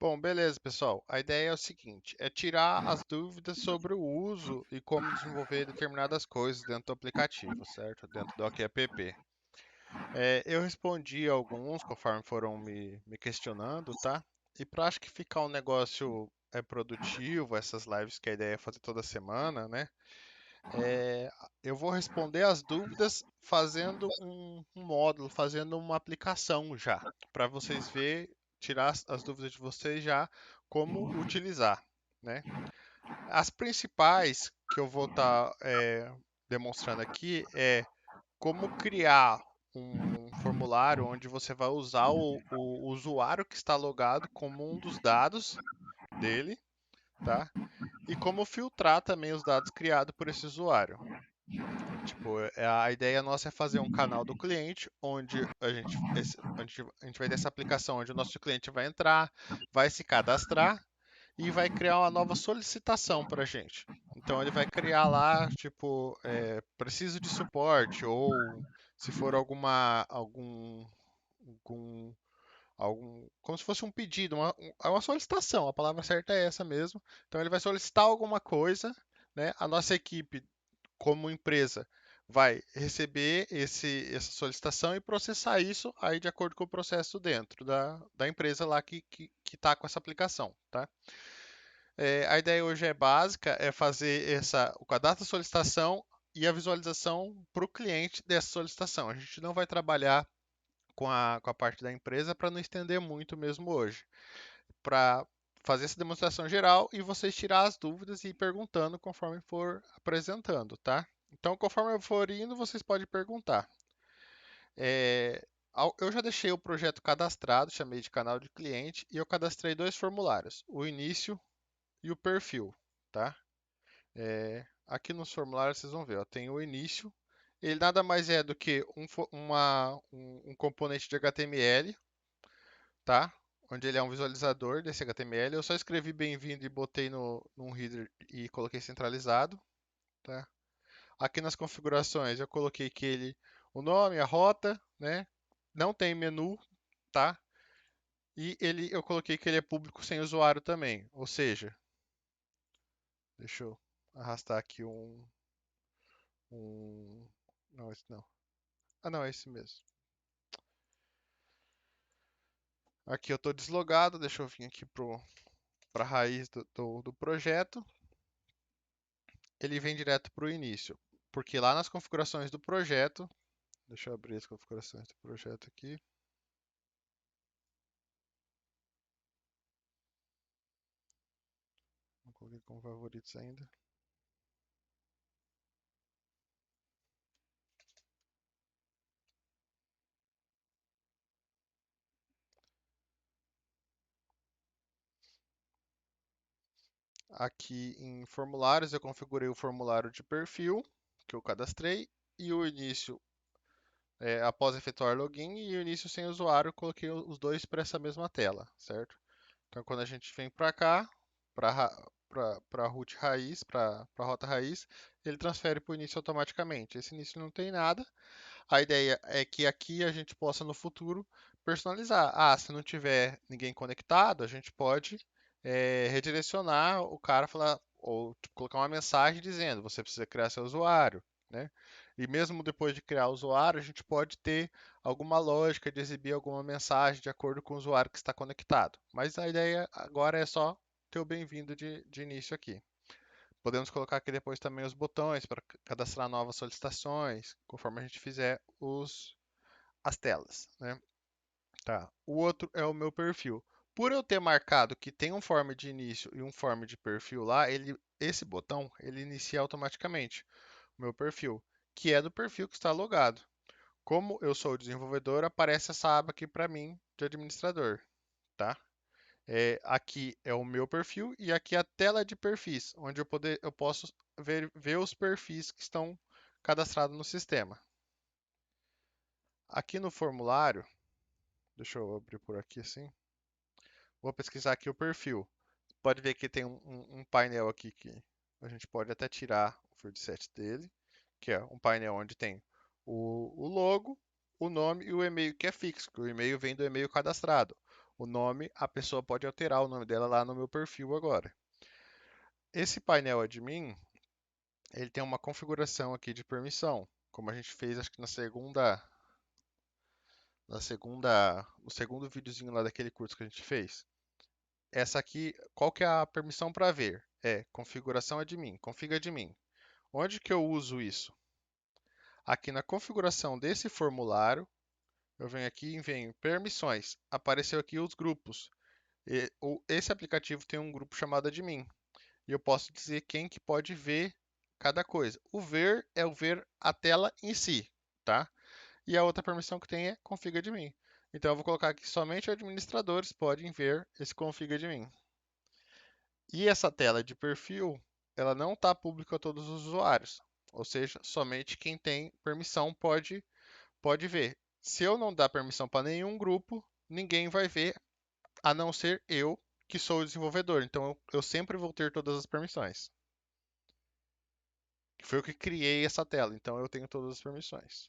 Bom, beleza, pessoal. A ideia é o seguinte, é tirar as dúvidas sobre o uso e como desenvolver determinadas coisas dentro do aplicativo, certo? Dentro do OKApp. Eu respondi alguns conforme foram me questionando, tá? E para acho que ficar um negócio produtivo, essas lives que a ideia é fazer toda semana, né? É, eu vou responder as dúvidas fazendo um módulo, fazendo uma aplicação já, para vocês verem, tirar as dúvidas de vocês já, como utilizar, né? As principais que eu vou estar demonstrando aqui é como criar um formulário onde você vai usar o usuário que está logado como um dos dados dele, tá? E como filtrar também os dados criados por esse usuário. Tipo, a ideia nossa é fazer um canal do cliente onde a gente vai ter essa aplicação onde o nosso cliente vai entrar, vai se cadastrar e vai criar uma nova solicitação para a gente. Então ele vai criar lá, tipo, preciso de suporte ou se for algum, como se fosse um pedido, uma solicitação. A palavra certa é essa mesmo. Então ele vai solicitar alguma coisa, né? A nossa equipe como empresa, vai receber essa solicitação e processar isso aí de acordo com o processo dentro da empresa lá que está com essa aplicação, tá? A ideia hoje é básica, é fazer o cadastro da solicitação e a visualização para o cliente dessa solicitação. A gente não vai trabalhar com a parte da empresa para não estender muito mesmo hoje. Para fazer essa demonstração geral e vocês tirar as dúvidas e ir perguntando conforme for apresentando, tá? Então, conforme eu for indo, vocês podem perguntar. Eu já deixei o projeto cadastrado, chamei de canal de cliente, e eu cadastrei dois formulários, o início e o perfil, tá? Aqui nos formulários vocês vão ver, ó, tem o início, ele nada mais é do que um componente de HTML, tá? Onde ele é um visualizador desse HTML. Eu só escrevi bem-vindo e botei num header e coloquei centralizado, tá? Aqui nas configurações eu coloquei que o nome, a rota, né? Não tem menu, tá? E eu coloquei que ele é público sem usuário também. Ou seja, deixa eu arrastar aqui um... Não, esse não. Ah, não, é esse mesmo. Aqui eu estou deslogado, deixa eu vir aqui para a raiz do projeto. Ele vem direto para o início, porque lá nas configurações do projeto, deixa eu abrir as configurações do projeto aqui. Não coloquei como favoritos ainda. Aqui em formulários, eu configurei o formulário de perfil que eu cadastrei e o início após efetuar login e o início sem usuário, eu coloquei os dois para essa mesma tela, certo? Então, quando a gente vem para cá, para a root raiz, para a rota raiz, ele transfere para o início automaticamente. Esse início não tem nada. A ideia é que aqui a gente possa no futuro personalizar. Ah, se não tiver ninguém conectado, a gente pode redirecionar o cara falar ou tipo, colocar uma mensagem dizendo você precisa criar seu usuário, né? E mesmo depois de criar o usuário, a gente pode ter alguma lógica de exibir alguma mensagem de acordo com o usuário que está conectado. Mas a ideia agora é só ter o bem-vindo de início aqui. Podemos colocar aqui depois também os botões para cadastrar novas solicitações, conforme a gente fizer as telas, né? Tá. O outro é o meu perfil. Por eu ter marcado que tem um form de início e um form de perfil lá, esse botão ele inicia automaticamente o meu perfil, que é do perfil que está logado. Como eu sou o desenvolvedor, aparece essa aba aqui para mim de administrador, tá? Aqui é o meu perfil e aqui é a tela de perfis, onde eu posso ver os perfis que estão cadastrados no sistema. Aqui no formulário, deixa eu abrir por aqui assim, vou pesquisar aqui o perfil. Pode ver que tem um painel aqui que a gente pode até tirar o field set dele, que é um painel onde tem o logo, o nome e o e-mail que é fixo, que o e-mail vem do e-mail cadastrado. o nome, a pessoa pode alterar o nome dela lá no meu perfil agora. Esse painel admin, ele tem uma configuração aqui de permissão, como a gente fez, acho que no segundo videozinho lá daquele curso que a gente fez. Essa aqui, qual que é a permissão para ver? É configuração admin, config admin. Onde que eu uso isso? Aqui na configuração desse formulário, eu venho aqui e venho permissões. Apareceu aqui os grupos. Esse aplicativo tem um grupo chamado admin. E eu posso dizer quem que pode ver cada coisa. O ver é o ver a tela em si, tá? E a outra permissão que tem é config admin. Então eu vou colocar aqui somente administradores podem ver esse config admin. E essa tela de perfil, ela não está pública a todos os usuários. Ou seja, somente quem tem permissão pode ver. Se eu não dar permissão para nenhum grupo, ninguém vai ver, a não ser eu, que sou o desenvolvedor. Então eu sempre vou ter todas as permissões. Foi eu que criei essa tela, então eu tenho todas as permissões.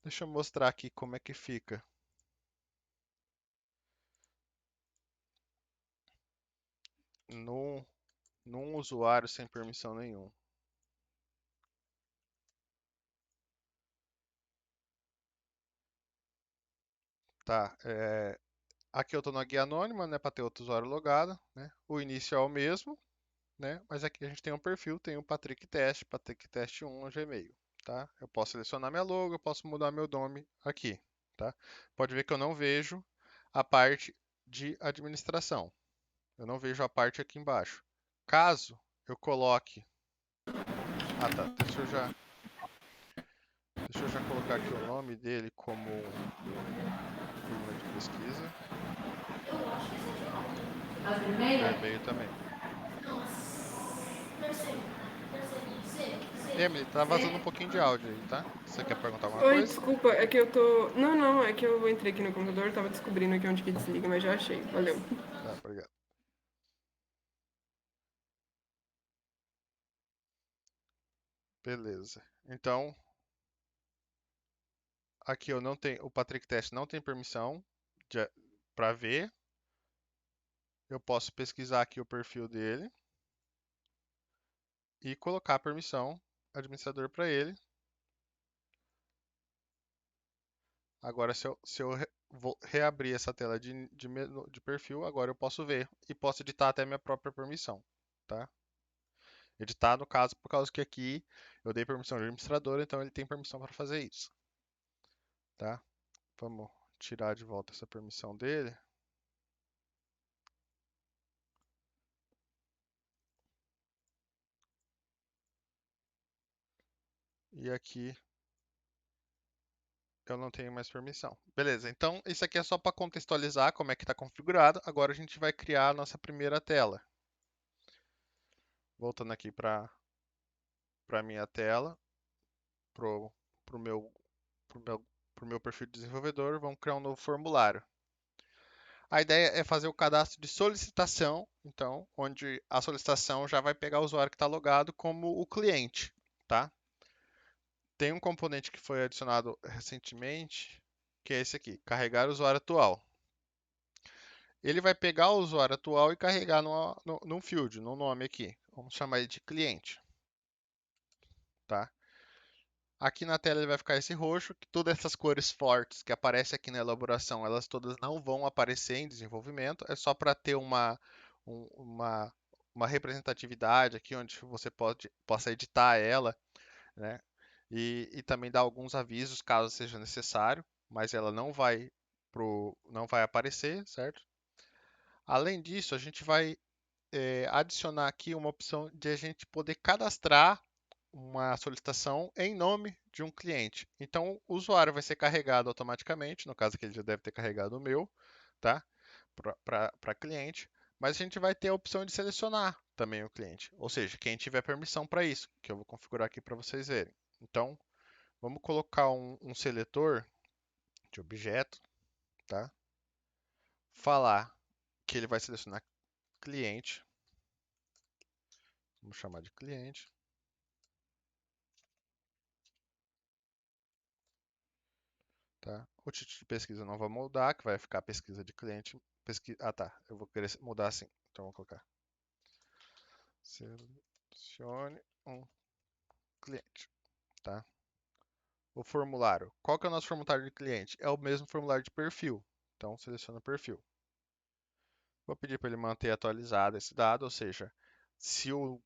Deixa eu mostrar aqui como é que fica num, num usuário sem permissão nenhuma. Tá, aqui eu estou na guia anônima, né, para ter outro usuário logado, né? O início é o mesmo, né? Mas aqui a gente tem um perfil, tem o Patrick Test 1 no Gmail, tá? Eu posso selecionar minha logo, eu posso mudar meu nome aqui, tá? Pode ver que eu não vejo a parte de administração. Eu não vejo a parte aqui embaixo. Caso eu coloque... Ah, tá. Deixa eu já colocar aqui o nome dele como coluna de pesquisa. Vermelho também. Emily, tá vazando um pouquinho de áudio aí, tá? Você quer perguntar alguma Oi, coisa? desculpa, é que eu tô. Não, não, é que eu entrei aqui no computador, tava descobrindo aqui onde que desliga, mas já achei. Valeu. Tá, obrigado. Beleza. Então, aqui eu não tenho, o Patrick Test não tem permissão para ver. Eu posso pesquisar aqui o perfil dele e colocar a permissão administrador para ele. Agora, se eu vou reabrir essa tela de perfil, agora eu posso ver e posso editar até minha própria permissão, tá? Editar, no caso, por causa que aqui eu dei permissão de administrador, então ele tem permissão para fazer isso, tá? Vamos tirar de volta essa permissão dele. E aqui eu não tenho mais permissão. Beleza, então isso aqui é só para contextualizar como é que está configurado. Agora a gente vai criar a nossa primeira tela. Voltando aqui para a minha tela, pro, pro meu, pro meu, pro meu perfil de desenvolvedor, vamos criar um novo formulário. A ideia é fazer o cadastro de solicitação, então, onde a solicitação já vai pegar o usuário que está logado como o cliente, tá? Tem um componente que foi adicionado recentemente, que é esse aqui, carregar o usuário atual. Ele vai pegar o usuário atual e carregar num field, num nome aqui. Vamos chamar ele de cliente, tá? Aqui na tela ele vai ficar esse roxo, que todas essas cores fortes que aparecem aqui na elaboração, elas todas não vão aparecer em desenvolvimento, é só para ter um- uma, uma representatividade aqui onde você possa editar ela, né? E também dar alguns avisos caso seja necessário, mas ela não vai aparecer, certo? Além disso, a gente vai adicionar aqui uma opção de a gente poder cadastrar uma solicitação em nome de um cliente. Então, o usuário vai ser carregado automaticamente, no caso aqui ele já deve ter carregado o meu, tá? Para cliente, mas a gente vai ter a opção de selecionar também o cliente, ou seja, quem tiver permissão para isso, que eu vou configurar aqui para vocês verem. Então, vamos colocar um seletor de objeto, tá? Falar que ele vai selecionar cliente, vamos chamar de cliente. tá? O título de pesquisa não vai mudar, que vai ficar pesquisa de cliente. Ah, tá. Eu vou querer mudar assim. Então, vou colocar. Selecione um cliente, tá? O formulário. Qual que é o nosso formulário de cliente? É o mesmo formulário de perfil. Então, seleciona perfil. Vou pedir para ele manter atualizado esse dado, ou seja, se o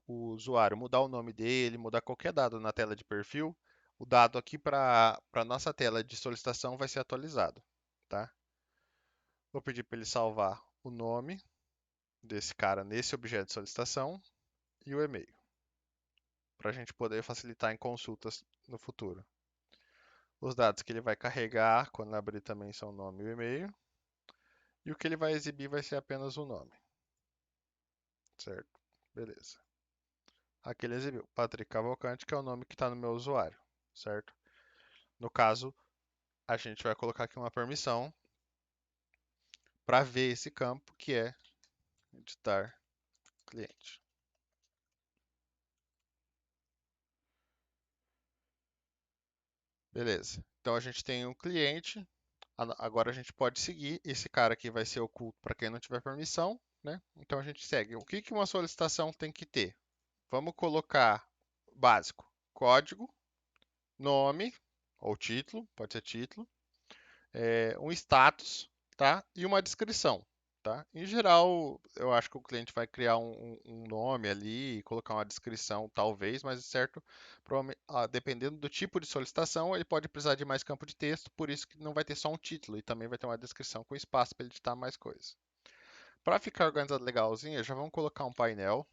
usuário mudar o nome dele, mudar qualquer dado na tela de perfil, o dado aqui para a nossa tela de solicitação vai ser atualizado, tá? Vou pedir para ele salvar o nome desse cara nesse objeto de solicitação e o e-mail, para a gente poder facilitar em consultas no futuro. Os dados que ele vai carregar quando abrir também são o nome e o e-mail. E o que ele vai exibir vai ser apenas o nome, certo? Beleza. Aqui ele exibiu Patrick Cavalcante, que é o nome que está no meu usuário, certo? No caso, a gente vai colocar aqui uma permissão para ver esse campo, que é editar cliente. Beleza. Então a gente tem um cliente. Agora a gente pode seguir. Esse cara aqui vai ser oculto para quem não tiver permissão, né? Então a gente segue. O que que uma solicitação tem que ter? Vamos colocar básico: código, nome ou título, pode ser título, um status, tá? E uma descrição, tá? Em geral, eu acho que o cliente vai criar um nome ali e colocar uma descrição, talvez, mas certo, dependendo do tipo de solicitação, ele pode precisar de mais campo de texto, por isso que não vai ter só um título e também vai ter uma descrição com espaço para ele editar mais coisas. Para ficar organizado legalzinho, já vamos colocar um painel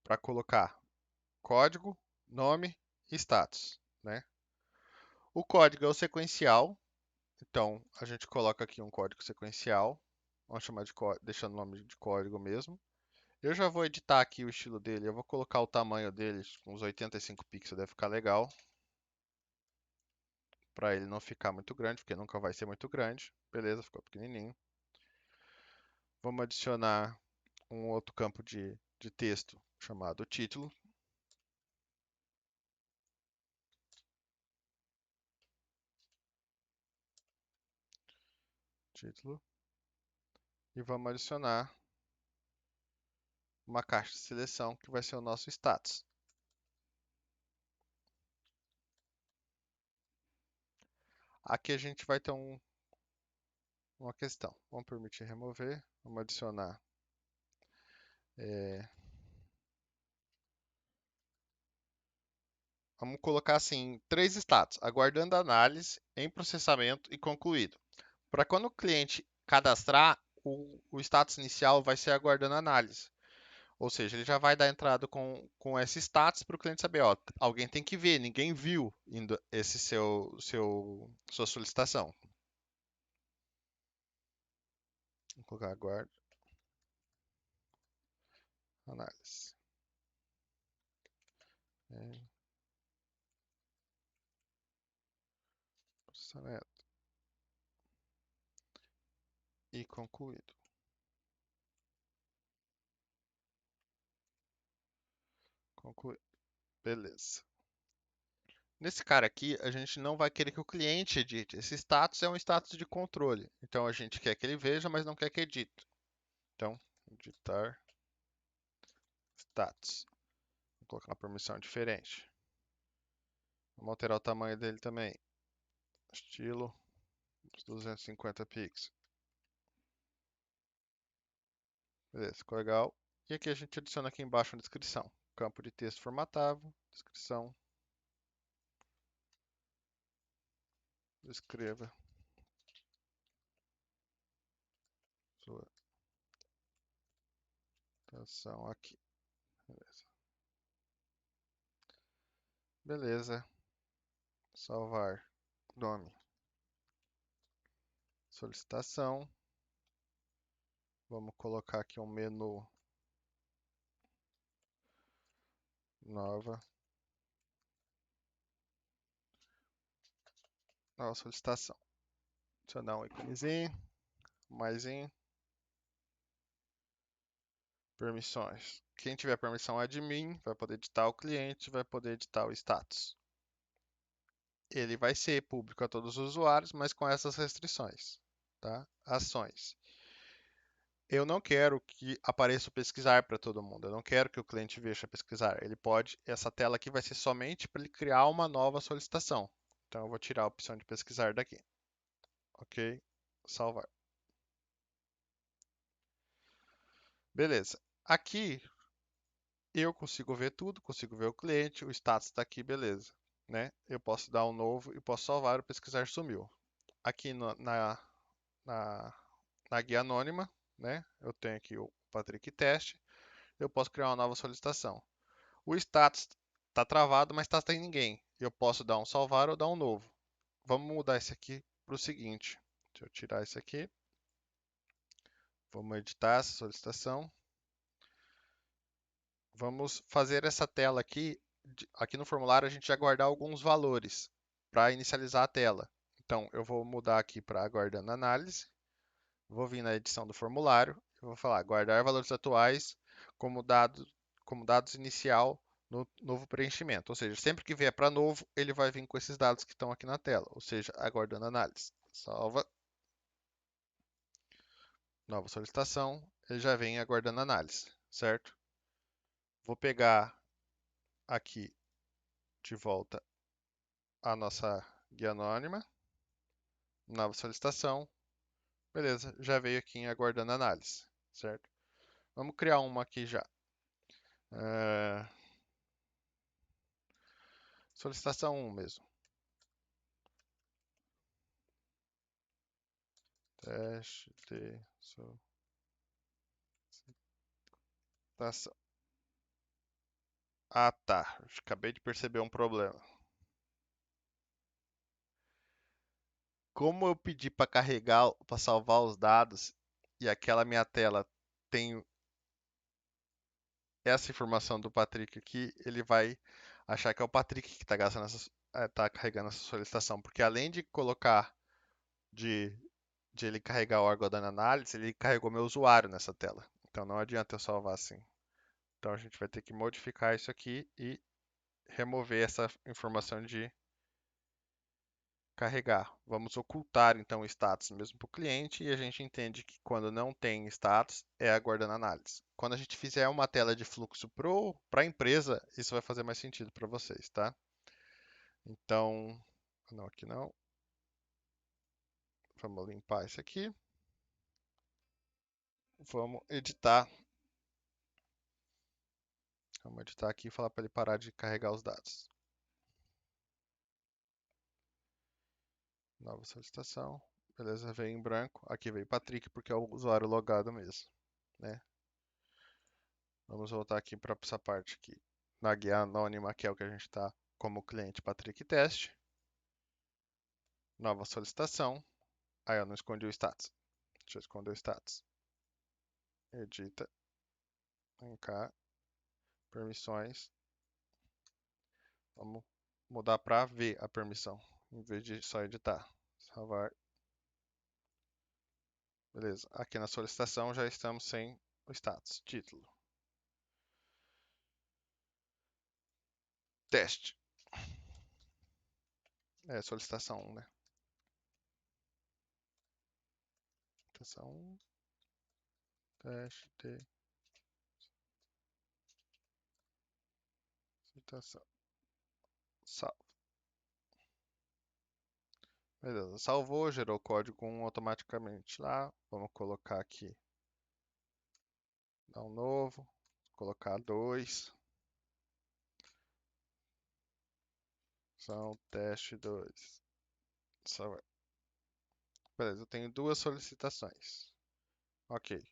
para colocar código, nome e status, né? O código é o sequencial, então a gente coloca aqui um código sequencial, vamos chamar de deixando o nome de código mesmo. Eu já vou editar aqui o estilo dele, eu vou colocar o tamanho dele com uns 85 pixels, deve ficar legal, para ele não ficar muito grande, porque nunca vai ser muito grande. Beleza, ficou pequenininho. Vamos adicionar um outro campo de texto chamado título. Título. E vamos adicionar uma caixa de seleção que vai ser o nosso status. Aqui a gente vai ter uma questão. Vamos permitir remover. Vamos adicionar. Vamos colocar assim, três status: aguardando análise, em processamento e concluído. Para quando o cliente cadastrar, o status inicial vai ser aguardando análise. Ou seja, ele já vai dar entrada com esse status para o cliente saber, ó, alguém tem que ver, ninguém viu esse sua solicitação. Vou colocar aguardo, análise. Processamento e concluído. Concluído. Beleza. Nesse cara aqui, a gente não vai querer que o cliente edite. Esse status é um status de controle. Então a gente quer que ele veja, mas não quer que edite. Então, editar status. Vou colocar uma permissão diferente. Vamos alterar o tamanho dele também. Estilo 250 pixels. Beleza, ficou legal. E aqui a gente adiciona aqui embaixo uma descrição. Campo de texto formatável, descrição. Descreva sua ação aqui. Beleza. Beleza. Salvar. Nome. Solicitação. Vamos colocar aqui um menu. Nova solicitação. Adicionar um íconezinho, mais em permissões. quem tiver permissão admin vai poder editar o cliente, vai poder editar o status. Ele vai ser público a todos os usuários, mas com essas restrições, tá? Ações. Eu não quero que apareça o pesquisar para todo mundo. Eu não quero que o cliente veja pesquisar. Ele pode, essa tela aqui vai ser somente para ele criar uma nova solicitação. Então eu vou tirar a opção de pesquisar daqui. Ok? Salvar. Beleza. Aqui eu consigo ver tudo, consigo ver o cliente, o status está aqui, beleza. Né? Eu posso dar um novo e posso salvar, o pesquisar sumiu. Aqui na, na guia anônima, né? Eu tenho aqui o Patrick Teste, eu posso criar uma nova solicitação. O status está travado, mas está sem ninguém. Eu posso dar um salvar ou dar um novo. Vamos mudar esse aqui para o seguinte. Deixa eu tirar esse aqui. Vamos editar essa solicitação. Vamos fazer essa tela aqui. Aqui no formulário a gente vai guardar alguns valores para inicializar a tela. Então eu vou mudar aqui para aguardando análise. Vou vir na edição do formulário e vou falar guardar valores atuais como dados inicial no novo preenchimento. Ou seja, sempre que vier para novo, ele vai vir com esses dados que estão aqui na tela, ou seja, aguardando análise. Salva. Nova solicitação, ele já vem aguardando análise, certo? Vou pegar aqui de volta a nossa guia anônima. Nova solicitação. Beleza, já veio aqui em aguardando análise, certo? Vamos criar uma aqui já. É, solicitação 1 mesmo. Teste de solicitação. Ah, tá. Acabei de perceber um problema. Como eu pedi para carregar, para salvar os dados e aquela minha tela tem essa informação do Patrick aqui, ele vai achar que é o Patrick que está gastando tá carregando essa solicitação, porque além de colocar de, de ele carregar o órgão da análise, ele carregou meu usuário nessa tela. Então não adianta eu salvar assim. Então a gente vai ter que modificar isso aqui e remover essa informação de carregar. Vamos ocultar então o status mesmo para o cliente e a gente entende que quando não tem status é aguardando análise. Quando a gente fizer uma tela de fluxo para a empresa, isso vai fazer mais sentido para vocês, tá? Então, não, aqui não. Vamos limpar isso aqui. Vamos editar. Vamos editar aqui e falar para ele parar de carregar os dados. Nova solicitação. Beleza, veio em branco. Aqui veio Patrick porque é o usuário logado mesmo, né? Vamos voltar aqui para essa parte aqui. Na guia anônima, que é o que a gente está como cliente Patrick Teste. Nova solicitação. Aí eu não escondi o status. Deixa eu esconder o status. Edita. Vem cá. Permissões. Vamos mudar para ver a permissão, em vez de só editar. Salvar. Beleza. Aqui na solicitação já estamos sem o status. Título. Teste. É, solicitação 1, né? Solicitação 1. Teste. Solicitação. Salvo. Beleza. Salvou, gerou o código 1 automaticamente lá. Vamos colocar aqui. Dar um novo. Colocar 2. São teste 2. Salvar. Beleza, eu tenho duas solicitações. Ok.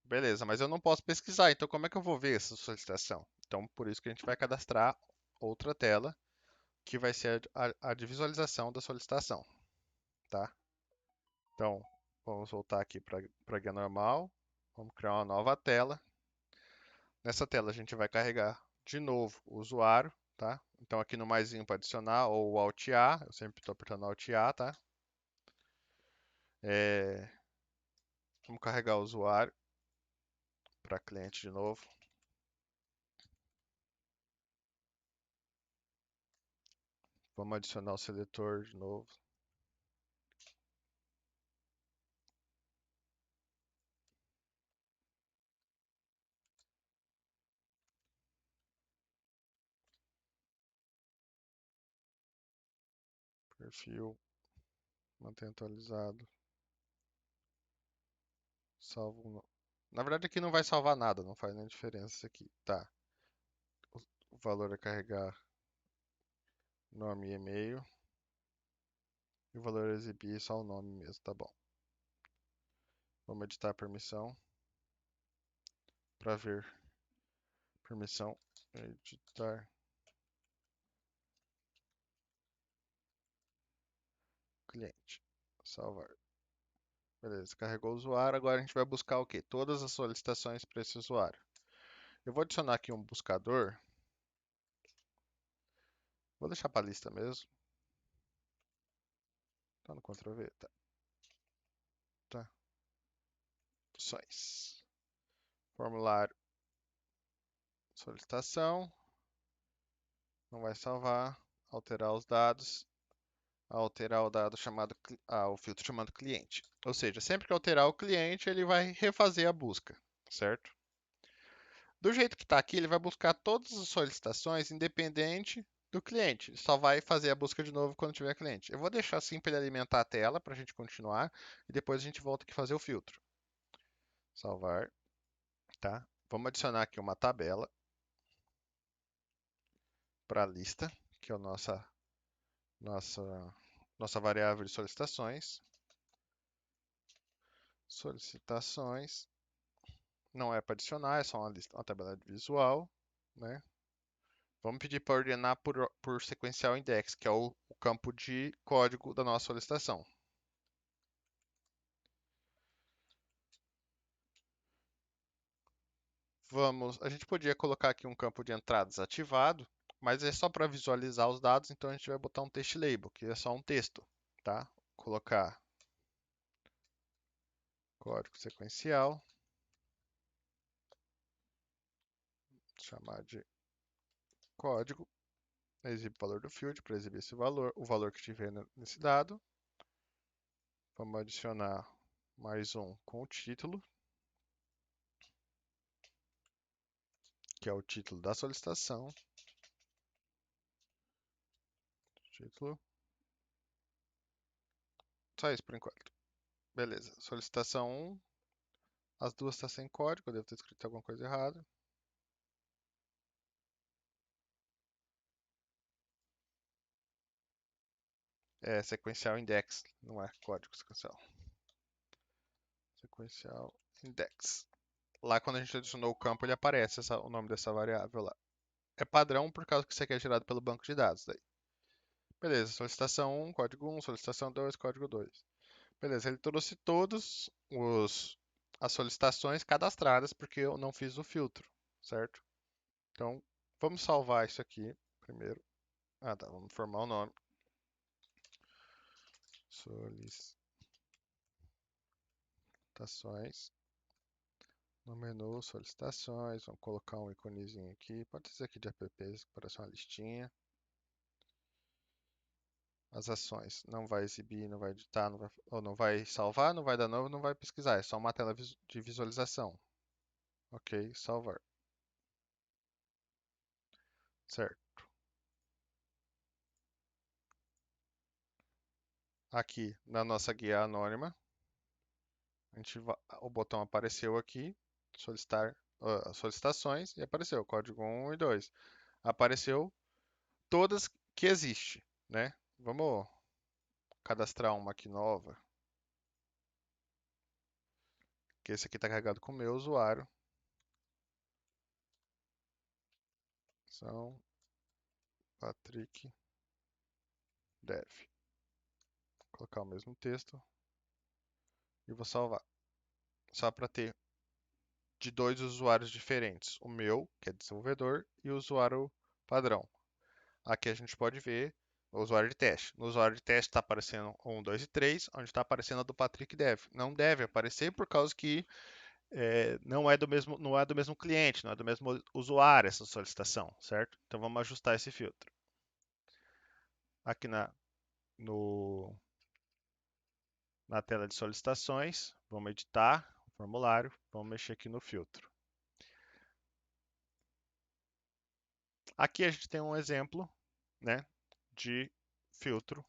Beleza, mas eu não posso pesquisar, então como é que eu vou ver essa solicitação? Então, por isso que a gente vai cadastrar outra tela, que vai ser a de visualização da solicitação, tá? Então, vamos voltar aqui para a guia normal, vamos criar uma nova tela. Nessa tela a gente vai carregar de novo o usuário, tá? Então aqui no maisinho para adicionar ou o Alt A, eu sempre estou apertando Alt A, tá? Vamos carregar o usuário para cliente de novo. Vamos adicionar o seletor de novo. Perfil, manter atualizado. Salvo. Na verdade aqui não vai salvar nada, não faz nem diferença isso aqui. Tá. O valor a carregar nome e e-mail. E o valor a exibir só o nome mesmo, tá bom. Vamos editar a permissão. Para ver. Permissão. Editar. Cliente. Salvar. Beleza, carregou o usuário. Agora a gente vai buscar o quê? Todas as solicitações para esse usuário. Eu vou adicionar aqui um buscador. Vou deixar para a lista mesmo. Tá no Ctrl V, tá. Tá. Opções. Formulário. Solicitação. Não vai salvar. Alterar os dados. Alterar o dado chamado, o filtro chamado cliente. Ou seja, sempre que alterar o cliente, ele vai refazer a busca, certo? Do jeito que está aqui, ele vai buscar todas as solicitações independente do cliente. Ele só vai fazer a busca de novo quando tiver cliente. Eu vou deixar assim para ele alimentar a tela para a gente continuar e depois a gente volta aqui fazer o filtro. Salvar, tá? Vamos adicionar aqui uma tabela para a lista, que é a nossa, nossa variável de solicitações. Solicitações. Não é para adicionar, é só uma tabela visual, né? Vamos pedir para ordenar por sequencial index, que é o campo de código da nossa solicitação. A gente podia colocar aqui um campo de entradas ativado, mas é só para visualizar os dados, então a gente vai botar um text label, que é só um texto, tá? Colocar código sequencial, chamar de código, exibe o valor do field para exibir esse valor, o valor que tiver nesse dado. Vamos adicionar mais um com o título, que é o título da solicitação. Título. Só isso por enquanto. Beleza. Solicitação 1. As duas estão sem código, eu devo ter escrito alguma coisa errada. É sequencial index, não é código sequencial. Sequencial index. Lá quando a gente adicionou o campo, ele aparece o nome dessa variável lá. É padrão por causa que isso aqui é gerado pelo banco de dados. Daí. Beleza, solicitação 1, código 1, solicitação 2, código 2. Beleza, ele trouxe todos as solicitações cadastradas porque eu não fiz o filtro, certo? Então, vamos salvar isso aqui primeiro. Ah, tá, vamos formar o nome. Solicitações. No menu, solicitações. Vamos colocar um iconezinho aqui. Pode ser aqui de apps, que parece uma listinha. As ações. Não vai exibir, não vai editar, ou não vai salvar, não vai dar novo, não vai pesquisar. É só uma tela de visualização. Ok, salvar. Certo. Aqui na nossa guia anônima, o botão apareceu aqui, solicitar solicitações, e apareceu código 1 e 2. Apareceu todas que existe, né? Vamos cadastrar uma aqui nova, que esse aqui está carregado com o meu usuário. São Patrick Dev. Vou colocar o mesmo texto e vou salvar. Só para ter de dois usuários diferentes, o meu, que é desenvolvedor, e o usuário padrão. Aqui a gente pode ver o usuário de teste. No usuário de teste está aparecendo 1, 2 e 3, onde está aparecendo a do Patrick Dev. Não deve aparecer por causa que não é do mesmo cliente, não é do mesmo usuário essa solicitação, certo? Então vamos ajustar esse filtro. aqui no, na tela de solicitações, vamos editar o formulário, vamos mexer aqui no filtro. Aqui a gente tem um exemplo, né, de filtro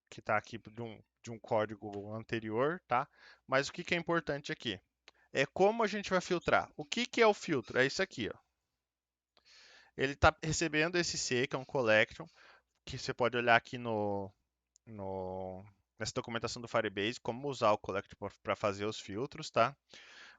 que está aqui de um código anterior, tá? Mas o que é importante aqui? É como a gente vai filtrar. O que é o filtro? É isso aqui, ó. Ele está recebendo esse C, que é um collection, que você pode olhar aqui nessa documentação do Firebase, como usar o collection para fazer os filtros, tá?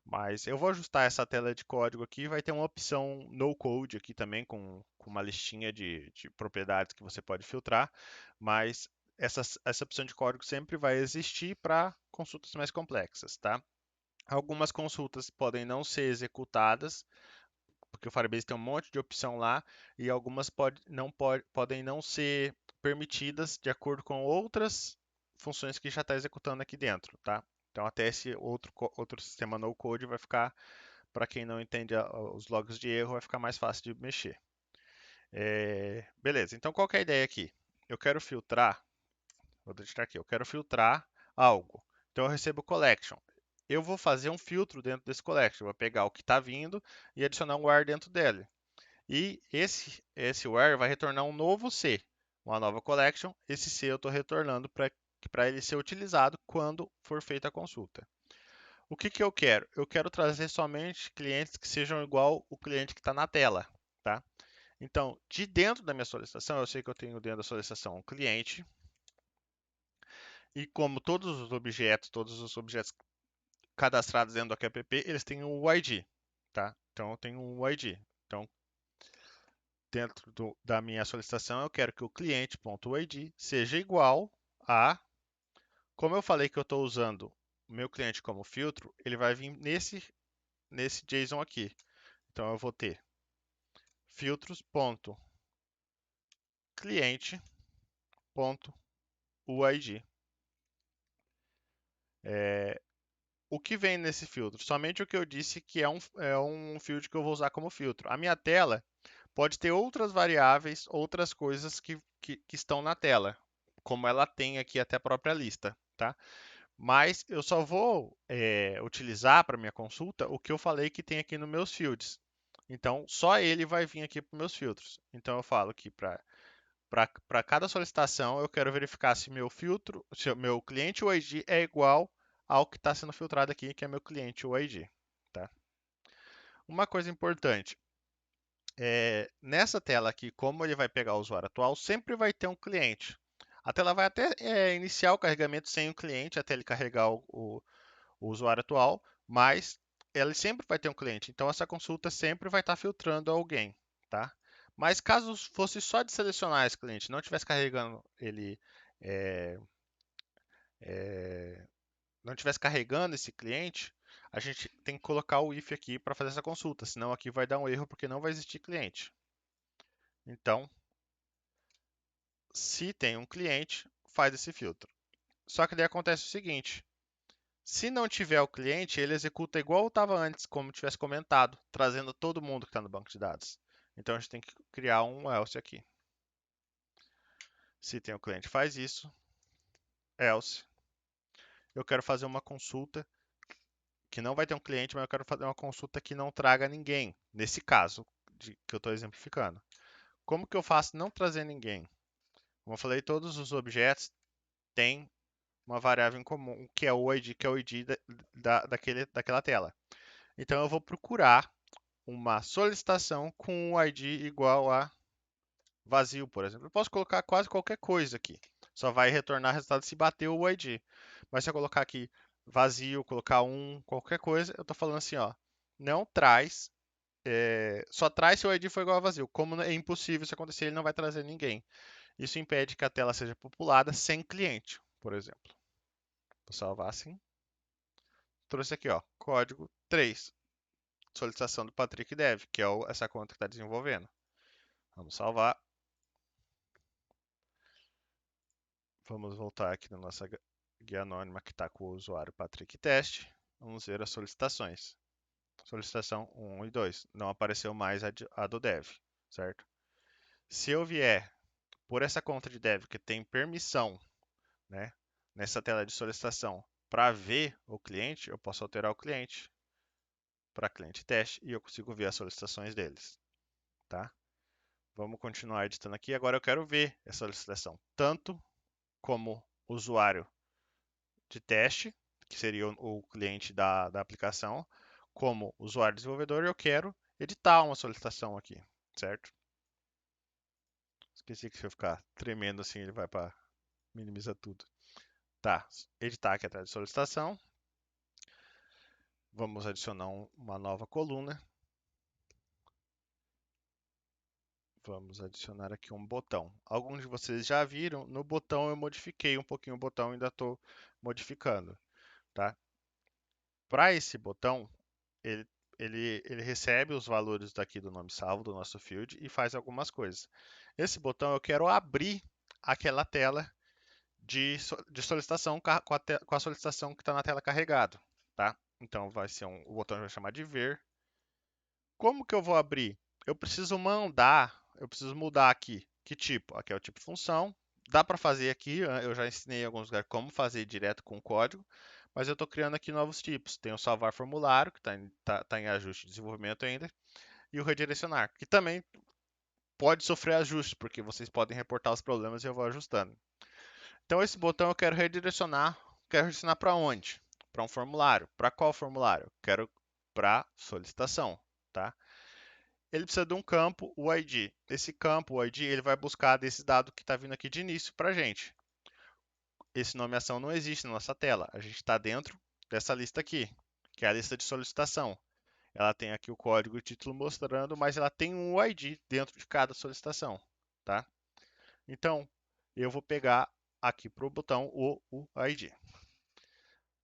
Mas eu vou ajustar essa tela de código aqui. Vai ter uma opção no code aqui também, com uma listinha de propriedades que você pode filtrar. Mas essa opção de código sempre vai existir para consultas mais complexas, tá? Algumas consultas podem não ser executadas, porque o Firebase tem um monte de opção lá, e algumas podem não ser permitidas de acordo com outras funções que já está executando aqui dentro, tá? Então até esse outro sistema no code vai ficar, para quem não entende os logs de erro, vai ficar mais fácil de mexer. Beleza, então qual que é a ideia aqui? Eu quero filtrar, vou digitar aqui, eu quero filtrar algo. Então eu recebo collection. Eu vou fazer um filtro dentro desse collection. Eu vou pegar o que está vindo e adicionar um where dentro dele. E esse where vai retornar um novo C, uma nova collection. Esse C eu estou retornando para ele ser utilizado quando for feita a consulta. O que eu quero? Eu quero trazer somente clientes que sejam igual o cliente que está na tela, tá? Então, de dentro da minha solicitação, eu sei que eu tenho dentro da solicitação um cliente, e como todos os objetos cadastrados dentro do app, eles têm um ID, tá? Então, eu tenho um ID. Então, dentro da minha solicitação, eu quero que o cliente.id seja igual a, como eu falei que eu estou usando o meu cliente como filtro, ele vai vir nesse JSON aqui. Então, eu vou ter filtros.cliente.uid. O que vem nesse filtro? Somente o que eu disse que é um field que eu vou usar como filtro. A minha tela pode ter outras variáveis, outras coisas que estão na tela, como ela tem aqui até a própria lista, tá? Mas eu só vou utilizar para minha consulta o que eu falei que tem aqui nos meus fields. Então, só ele vai vir aqui para os meus filtros. Então, eu falo que para cada solicitação, eu quero verificar se meu filtro, se o meu cliente UID é igual ao que está sendo filtrado aqui, que é meu cliente UID. Tá? Uma coisa importante, nessa tela aqui, como ele vai pegar o usuário atual, sempre vai ter um cliente. A tela vai até iniciar o carregamento sem o cliente, até ele carregar o usuário atual, mas ele sempre vai ter um cliente. Então, essa consulta sempre vai estar filtrando alguém. Tá? Mas caso fosse só de selecionar esse cliente, não estivesse carregando ele, é, é, não estivesse carregando esse cliente, a gente tem que colocar o if aqui para fazer essa consulta, senão aqui vai dar um erro porque não vai existir cliente. Então, se tem um cliente, faz esse filtro. Só que daí acontece o seguinte: se não tiver o cliente, ele executa igual estava antes, como tivesse comentado, trazendo todo mundo que está no banco de dados. Então a gente tem que criar um else aqui. Se tem o cliente, faz isso. Else. Eu quero fazer uma consulta que não vai ter um cliente, mas eu quero fazer uma consulta que não traga ninguém. Nesse caso que eu estou exemplificando. Como que eu faço não trazer ninguém? Como eu falei, todos os objetos têm uma variável em comum, que é o ID, que é o ID daquela tela. Então eu vou procurar uma solicitação com o ID igual a vazio, por exemplo. Eu posso colocar quase qualquer coisa aqui. Só vai retornar resultado se bater o ID. Mas se eu colocar aqui vazio, colocar qualquer coisa, eu estou falando assim, ó, não traz, só traz se o ID for igual a vazio. Como é impossível isso acontecer, ele não vai trazer ninguém. Isso impede que a tela seja populada sem cliente, por exemplo. Vou salvar assim. Trouxe aqui, ó, código 3, solicitação do Patrick Dev, que é essa conta que está desenvolvendo. Vamos salvar. Vamos voltar aqui na nossa guia anônima que está com o usuário Patrick Teste. Vamos ver as solicitações. Solicitação 1 e 2. Não apareceu mais a do Dev, certo? Se eu vier por essa conta de dev que tem permissão, né, nessa tela de solicitação para ver o cliente, eu posso alterar o cliente para cliente teste e eu consigo ver as solicitações deles, tá? Vamos continuar editando aqui. Agora eu quero ver essa solicitação, tanto como usuário de teste, que seria o cliente da aplicação, como usuário desenvolvedor, eu quero editar uma solicitação aqui, certo? Esqueci que se eu ficar tremendo assim, ele vai para minimiza tudo. Tá, editar aqui atrás de solicitação. Vamos adicionar uma nova coluna. Vamos adicionar aqui um botão. Alguns de vocês já viram, no botão eu modifiquei um pouquinho o botão, ainda estou modificando, tá? Para esse botão, ele, ele recebe os valores daqui do nome salvo do nosso field e faz algumas coisas. Esse botão eu quero abrir aquela tela de solicitação com a solicitação que está na tela carregado, tá? Então vai ser o botão vai chamar de ver. Como que eu vou abrir? Eu preciso mandar, eu preciso mudar aqui. Que tipo? Aqui é o tipo função. Dá para fazer aqui, eu já ensinei em alguns lugares como fazer direto com o código, mas eu estou criando aqui novos tipos. Tem o salvar formulário, que está em ajuste de desenvolvimento ainda, e o redirecionar, que também pode sofrer ajustes, porque vocês podem reportar os problemas e eu vou ajustando. Então esse botão eu quero redirecionar para onde? Para um formulário. Para qual formulário? Quero para solicitação, tá? Ele precisa de um campo, o ID. Esse campo, o ID, ele vai buscar desse dado que está vindo aqui de início para a gente. Esse nomeação não existe na nossa tela. A gente está dentro dessa lista aqui, que é a lista de solicitação. Ela tem aqui o código e o título mostrando, mas ela tem um ID dentro de cada solicitação, tá? Então, eu vou pegar aqui para o botão o ID.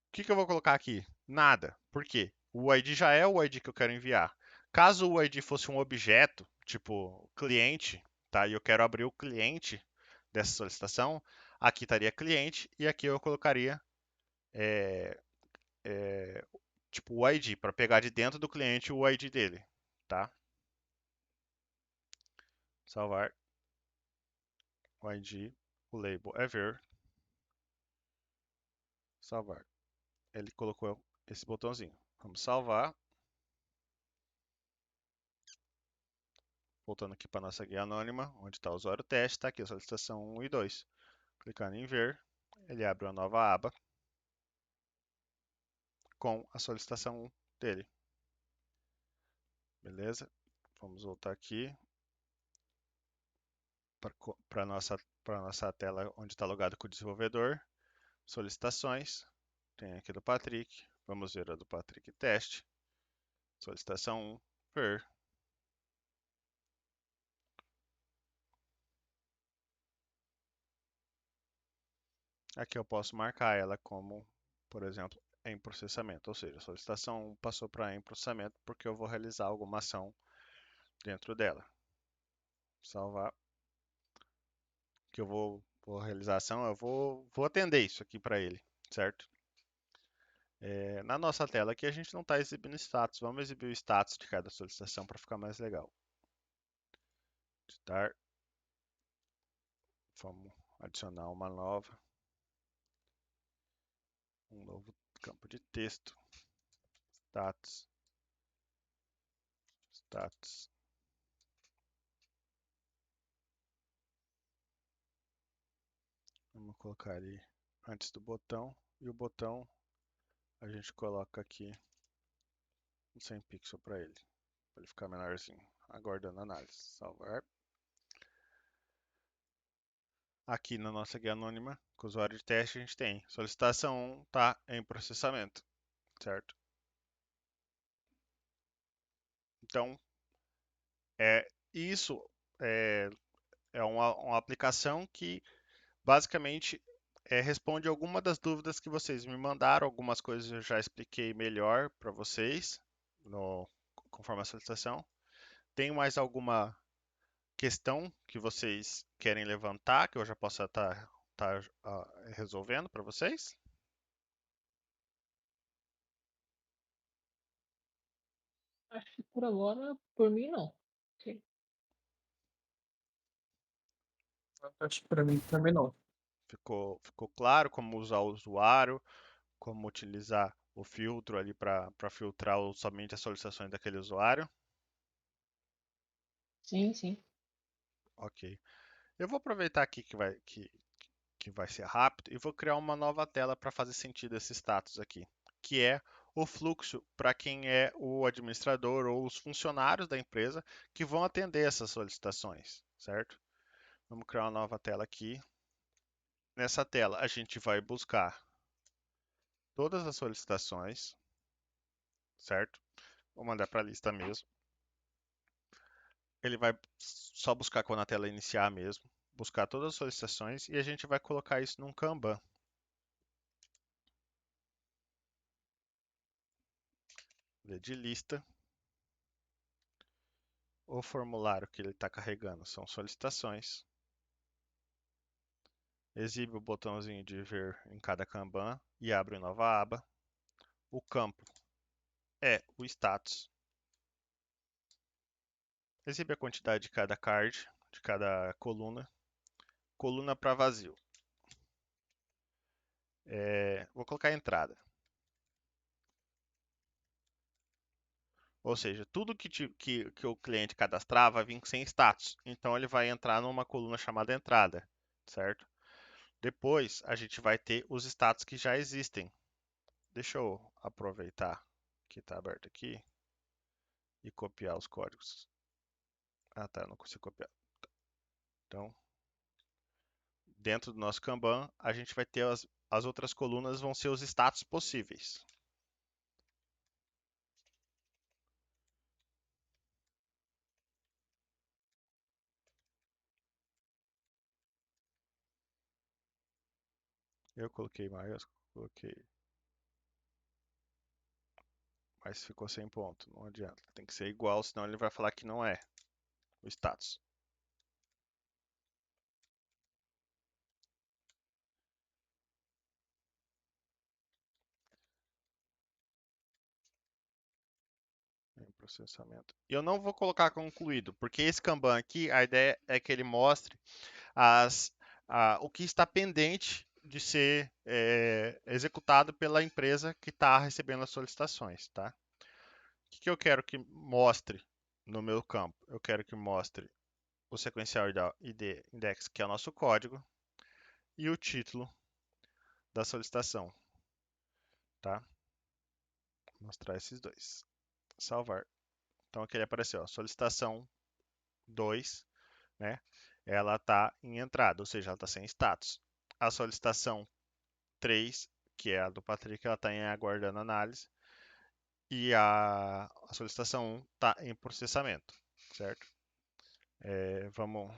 O que eu vou colocar aqui? Nada. Por quê? O ID já é o ID que eu quero enviar. Caso o ID fosse um objeto, tipo cliente, tá? E eu quero abrir o cliente dessa solicitação, aqui estaria cliente e aqui eu colocaria é, é, tipo o ID, para pegar de dentro do cliente o ID dele, tá? Salvar o ID, o label é ver, salvar. Ele colocou esse botãozinho. Vamos salvar. Voltando aqui para nossa guia anônima, onde está o usuário teste, está aqui a solicitação 1 e 2. Clicando em ver, ele abre uma nova aba com a solicitação 1 dele. Beleza? Vamos voltar aqui para a nossa tela onde está logado com o desenvolvedor. Solicitações. Tem aqui do Patrick. Vamos ver a do Patrick teste. Solicitação 1, ver. Aqui eu posso marcar ela como, por exemplo, em processamento, ou seja, a solicitação 1 passou para em processamento porque eu vou realizar alguma ação dentro dela. Salvar, que eu vou realizar a ação, eu vou atender isso aqui para ele, certo? Na nossa tela aqui a gente não está exibindo status, vamos exibir o status de cada solicitação para ficar mais legal. Editar, vamos adicionar uma nova, um novo campo de texto, status, status. Vamos colocar ali antes do botão e o botão a gente coloca aqui um 100 pixel para ele ficar menorzinho. Aguardando a análise. Salvar. Aqui na nossa guia anônima, com o usuário de teste, a gente tem solicitação 1 está em processamento, certo? Então, isso é, é uma aplicação que basicamente responde alguma das dúvidas que vocês me mandaram. Algumas coisas eu já expliquei melhor para vocês conforme a solicitação. Tem mais alguma questão que vocês querem levantar que eu já possa estar resolvendo para vocês? Acho que por agora, por mim, não. Ok. Acho que para mim também não. Ficou claro como usar o usuário, como utilizar o filtro ali para filtrar somente as solicitações daquele usuário? Sim, sim. Ok. Eu vou aproveitar aqui que vai ser rápido e vou criar uma nova tela para fazer sentido esse status aqui, que é o fluxo para quem é o administrador ou os funcionários da empresa que vão atender essas solicitações, certo? Vamos criar uma nova tela aqui. Nessa tela, a gente vai buscar todas as solicitações, certo? Vou mandar para a lista mesmo. Ele vai só buscar quando a tela iniciar mesmo, buscar todas as solicitações e a gente vai colocar isso num Kanban. De lista. O formulário que ele está carregando são solicitações. Exibe o botãozinho de ver em cada Kanban e abre uma nova aba. O campo é o status. Exibe a quantidade de cada card, de cada coluna. Coluna para vazio. Vou colocar a entrada. Ou seja, tudo que o cliente cadastrar vai vir sem status. Então ele vai entrar numa coluna chamada entrada, certo? Depois a gente vai ter os status que já existem. Deixa eu aproveitar que está aberto aqui e copiar os códigos. Ah, tá, não consigo copiar. Então, dentro do nosso Kanban, a gente vai ter as outras colunas vão ser os status possíveis. Eu coloquei maiúsculo, coloquei, mas ficou sem ponto, não adianta. Tem que ser igual, senão ele vai falar que não é o status. Em processamento. E eu não vou colocar concluído, porque esse Kanban aqui, a ideia é que ele mostre as, o que está pendente de ser executado pela empresa que está recebendo as solicitações, tá? O que eu quero que mostre no meu campo? Eu quero que mostre o sequencial ID index, que é o nosso código, e o título da solicitação, tá? Vou mostrar esses dois. Salvar. Então aqui ele apareceu, ó, solicitação 2, né? Ela está em entrada, ou seja, ela está sem status. A solicitação 3, que é a do Patrick, ela está em aguardando análise. E a solicitação 1 está em processamento, certo? Vamos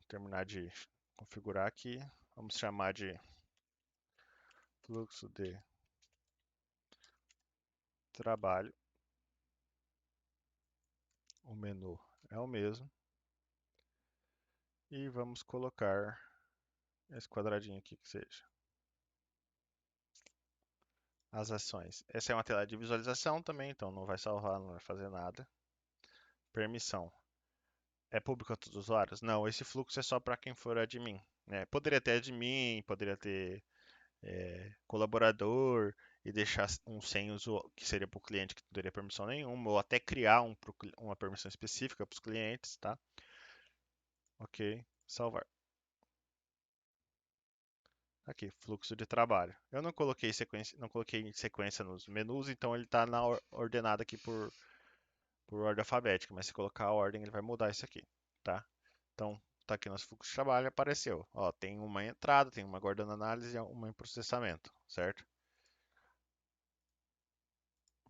terminar de configurar aqui. Vamos chamar de fluxo de trabalho. O menu é o mesmo. E vamos colocar esse quadradinho aqui que seja. As ações. Essa é uma tela de visualização também, então não vai salvar, não vai fazer nada. Permissão. É público a todos os usuários? Não, esse fluxo é só para quem for admin, né? Poderia ter admin, poderia ter colaborador e deixar um sem uso que seria para o cliente que não teria permissão nenhuma, ou até criar uma permissão específica para os clientes, tá? Ok, salvar. Aqui, fluxo de trabalho. Eu não coloquei sequência, não coloquei sequência nos menus, então ele está ordenado aqui por ordem alfabética, mas se colocar a ordem ele vai mudar isso aqui, tá? Então, tá aqui nosso fluxo de trabalho, apareceu. Ó, tem uma entrada, tem uma guardando análise e uma em processamento, certo?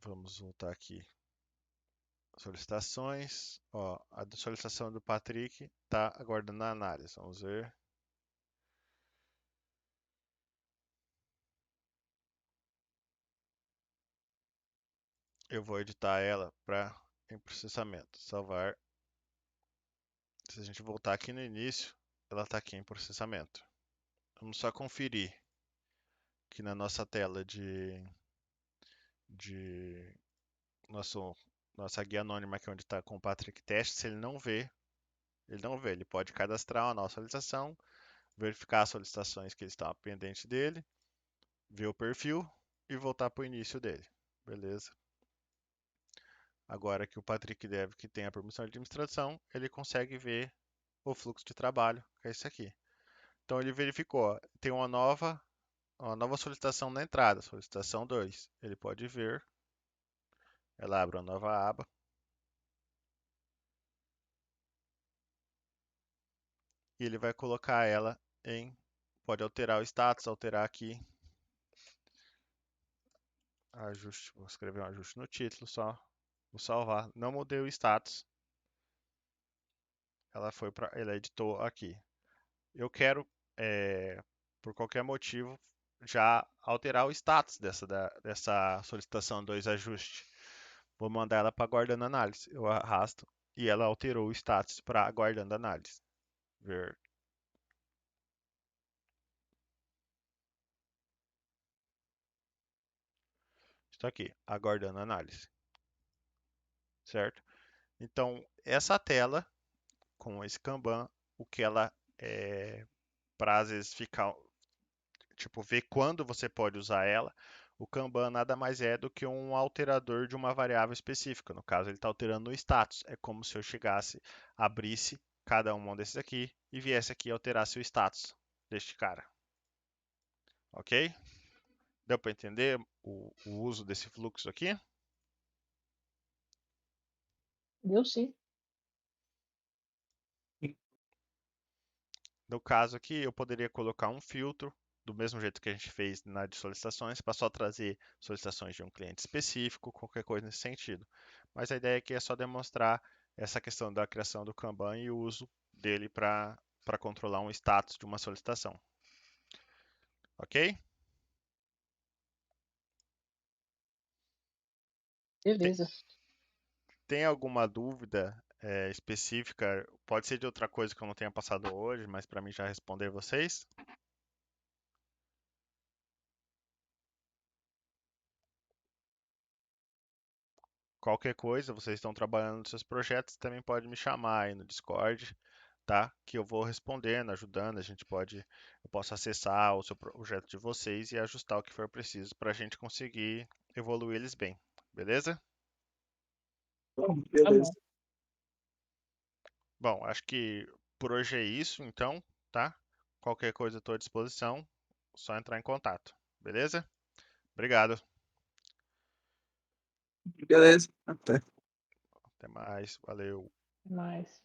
Vamos voltar aqui. Solicitações. Ó, a solicitação do Patrick está aguardando a análise. Vamos ver. Eu vou editar ela para em processamento. Salvar. Se a gente voltar aqui no início, ela está aqui em processamento. Vamos só conferir que na nossa tela de nossa guia anônima, que é onde está com o Patrick Teste, se ele não vê Ele não vê, ele pode cadastrar uma nova solicitação, verificar as solicitações que estão pendentes dele, ver o perfil e voltar para o início dele. Beleza? Agora que o Patrick Dev, que tem a permissão de administração, ele consegue ver o fluxo de trabalho, que é isso aqui. Então ele verificou, ó, tem uma nova solicitação na entrada, solicitação 2. Ele pode ver, ela abre uma nova aba e ele vai colocar ela em, pode alterar o status, alterar aqui, ajuste, vou escrever um ajuste no título só, vou salvar, não mudei o status, ela foi para, ele editou aqui. Eu quero, por qualquer motivo, já alterar o status dessa solicitação 2 ajuste. Vou mandar ela para guardando análise. Eu arrasto e ela alterou o status para aguardando análise. Ver. Isso aqui, aguardando análise. Certo? Então, essa tela com esse Kanban, o que ela para às vezes ficar, tipo, ver quando você pode usar ela, o Kanban nada mais é do que um alterador de uma variável específica. No caso, ele está alterando o status. É como se eu chegasse, abrisse cada um desses aqui e viesse aqui e alterasse o status deste cara. Ok? Deu para entender o uso desse fluxo aqui? Deu sim. No caso aqui, eu poderia colocar um filtro, do mesmo jeito que a gente fez na de solicitações, para só trazer solicitações de um cliente específico, qualquer coisa nesse sentido. Mas a ideia aqui é só demonstrar essa questão da criação do Kanban e o uso dele para controlar um status de uma solicitação. Ok? Beleza. Tem alguma dúvida específica? Pode ser de outra coisa que eu não tenha passado hoje, mas para mim já responder vocês. Qualquer coisa, vocês estão trabalhando nos seus projetos, também pode me chamar aí no Discord, tá? Que eu vou respondendo, ajudando. Eu posso acessar o seu projeto de vocês e ajustar o que for preciso para a gente conseguir evoluir eles bem, beleza? Tá bom. Bom, acho que por hoje é isso, então, tá? Qualquer coisa estou à disposição, só entrar em contato, beleza? Obrigado, Beleza. Até. até mais, valeu. Mais.